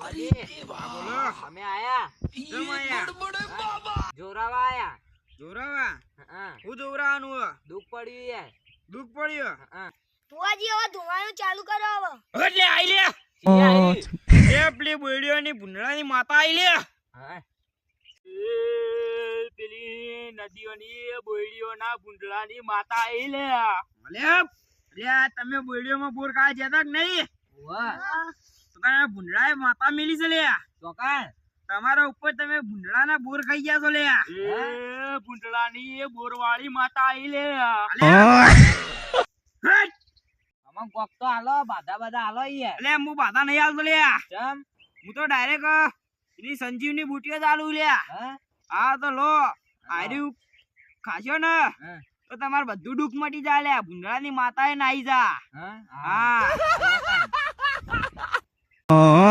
બોલો અમે આયા કેમ આયા જોરાવા આયા જોરાવા હા હું જોરાવાનું દુઃખ પડ્યું યાર દુઃખ પડ્યો હા ફુવાજી હવે ધોવાનું ચાલુ કરો હવે. એટલે આઈ લે એ પેલી બોડીઓની ભૂંડળાની માતા આઈ લે હા પેલી નદીઓની બોડીઓના ભૂંડળાની માતા આઈ લે અલે અલે તમે બોડીઓમાં બોર કાઢ જતા કે નહીં વાહ તો તમે ભૂંડળાએ માતા મેલી છે લે ચોકાણ તમારા ઉપર તમે ભૂંડળાના બોર ખાઈ ગયા છો લે એ ભૂંડળાની બોરવાળી માતા આઈ લે અમન કોક તો હાલો બાધા હાલો યાર એટલે હું બાધા નહીં આવતો લે ચમ હું તો ડાયરેક્ટ એની સંજીવની બુટીઓ ચાલુ લે હા હા તો લો આર્યું ખાશો ને હા તો તમારે બધું દુઃખ મટી જાય લે ભૂંડળાની માતા એ નાઈ જા હા હા હા